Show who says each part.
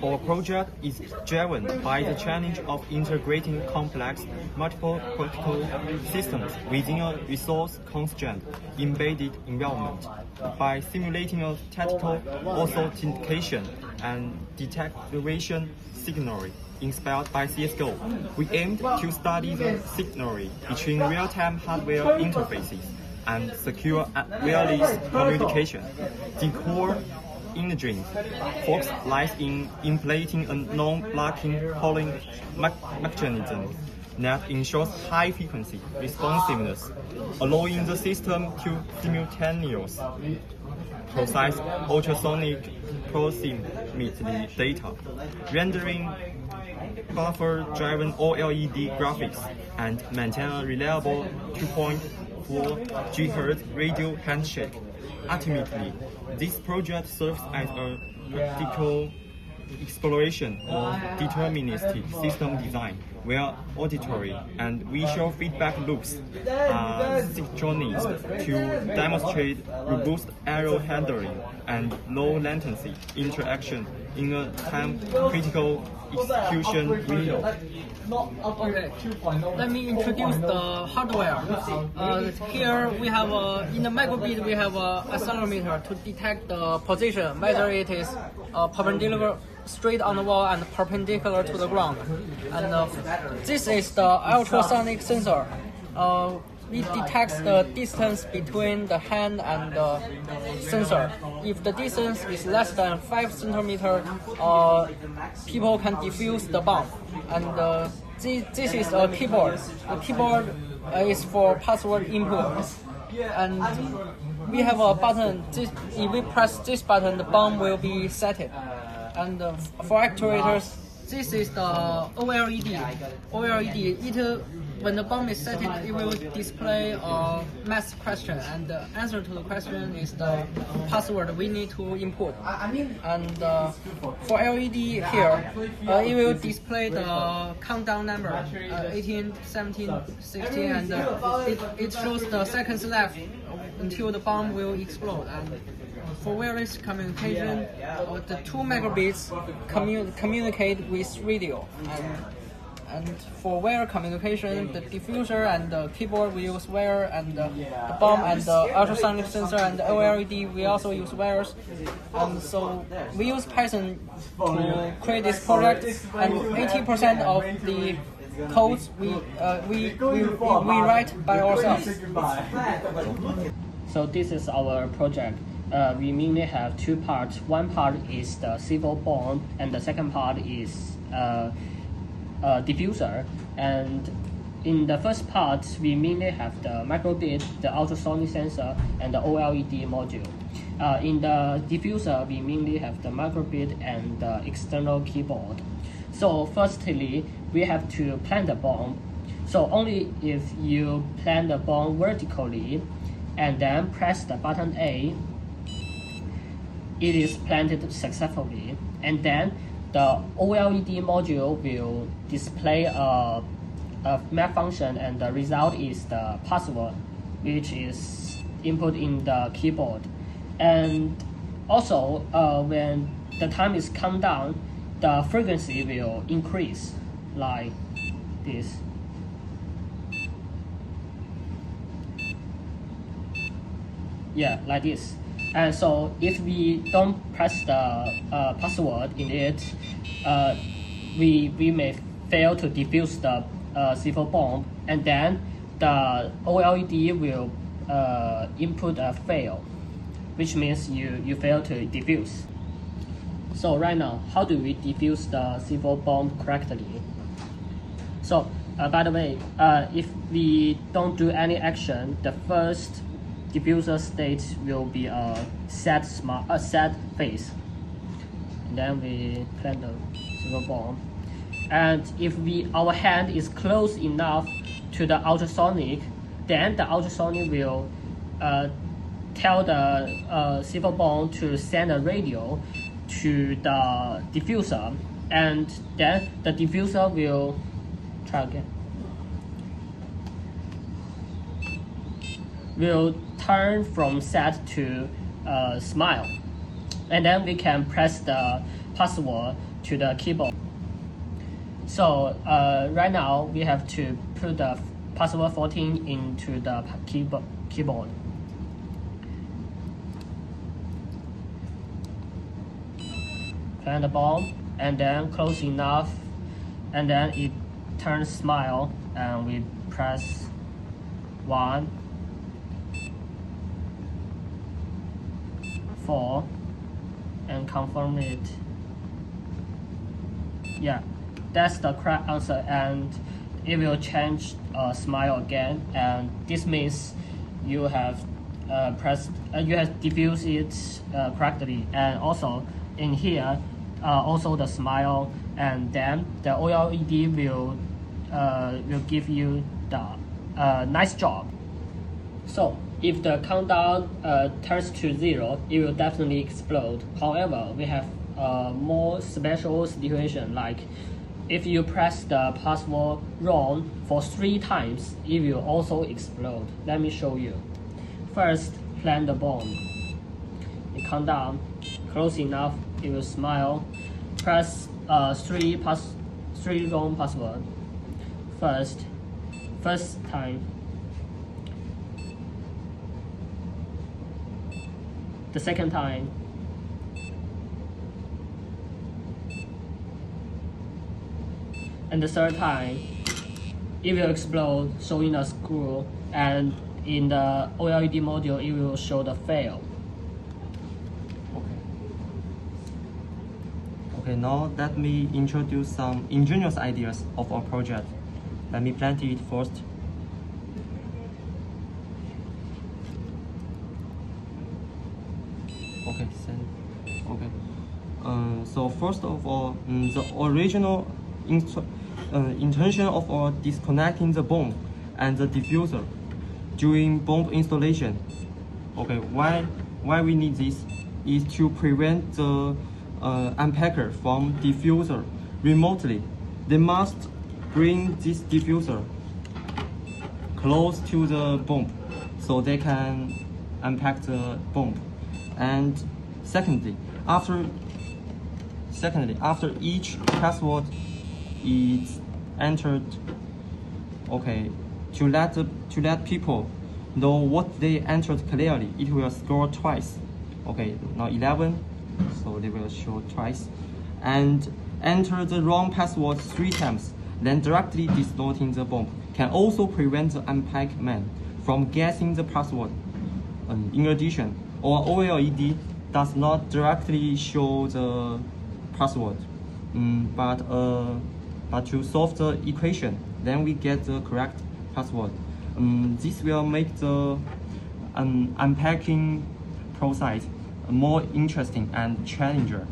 Speaker 1: Our project is driven by the challenge of integrating complex, multiple political systems within a resource-constrained, embedded environment. By simulating a tactical authentication and detection signaling inspired by CSGO, we aimed to study the signaling between real-time hardware interfaces and secure wireless communication. The core engineering focus lies in implementing a non-blocking polling mechanism that ensures high-frequency responsiveness, allowing the system to simultaneously process ultrasonic proximity data, rendering buffer-driven OLED graphics, and maintain a reliable 2.4 GHz radio handshake. Ultimately, this project serves as a practical exploration of deterministic system design, where auditory and visual feedback loops are synchronized to demonstrate robust error handling and low latency interaction in a time-critical execution window.
Speaker 2: Okay, let me introduce the hardware. Here we have in the microbit we have an accelerometer to detect the position, whether it is perpendicular straight on the wall and perpendicular to the ground. And this is the ultrasonic sensor. It detects the distance between the hand and the sensor. If the distance is less than 5 centimeters, people can defuse the bomb. And this is a keyboard. The keyboard is for password input. And we have a button. If we press this button, the bomb will be set. And for actuators, this is the OLED. When the bomb is set, it will display a math question, and the answer to the question is the password we need to input. And for LED here, it will display the countdown number, 18, 17, 16, and it shows the seconds left until the bomb will explode. And for wireless communication, the 2 megabits communicate with radio. And for wire communication, the diffuser and the keyboard we use wire, and the bomb and the ultrasonic sensor and the OLED we also use wires. And so we use Python to create this project, and 80% of the codes we write by ourselves.
Speaker 3: So this is our project. We mainly have 2 parts. One part is the civil bomb, and the second part is diffuser. And in the first part, we mainly have the microbit, the ultrasonic sensor, and the OLED module. In the diffuser, we mainly have the microbit and the external keyboard. So firstly, we have to plant the bomb. So only if you plant the bomb vertically and then press the button A, it is planted successfully. And then the OLED module will display a map function, and the result is the password, which is input in the keyboard. And also, when the time is countdown, the frequency will increase like this. Yeah, like this. And so if we don't press the password in it, we may fail to defuse the civil bomb, and then the OLED will input a fail, which means you fail to defuse. So right now, how do we defuse the civil bomb correctly? So by the way, if we don't do any action, the first diffuser state will be a set phase. And then we plant the civil bomb. And if our hand is close enough to the ultrasonic, then the ultrasonic will tell the civil bomb to send a radio to the diffuser, and then the diffuser will will turn from sad to smile, and then we can press the password to the keyboard. So right now we have to put the password 14 into the keyboard. Plant the bomb and then close enough, and then it turns smile, and we press 1, 4 and confirm it. Yeah, that's the correct answer, and it will change smile again, and this means you have you have diffused it correctly. And also in here also the smile, and then the OLED will give you the nice job. So if the countdown turns to 0, it will definitely explode. However, we have more special situation, like if you press the password wrong for 3 times, it will also explode. Let me show you. First, plant the bomb. You count down, close enough, it will smile. Press 3 wrong password. First time. The second time. And the third time, it will explode, showing a screw, and in the OLED module, it will show the fail.
Speaker 1: Okay, now let me introduce some ingenious ideas of our project. Let me plant it first. Okay, so first of all, the original intention of disconnecting the bomb and the diffuser during bomb installation. Okay, why we need this is to prevent the unpacker from diffuser remotely. They must bring this diffuser close to the bomb so they can unpack the bomb. And secondly, after each password is entered, okay, to let people know what they entered clearly, it will score twice. Okay, now 11, so they will show twice. And enter the wrong password 3 times, then directly distorting the bomb can also prevent the unpacked man from guessing the password. In addition, our OLED does not directly show the password, but to solve the equation, then we get the correct password. This will make the unpacking process more interesting and challenging.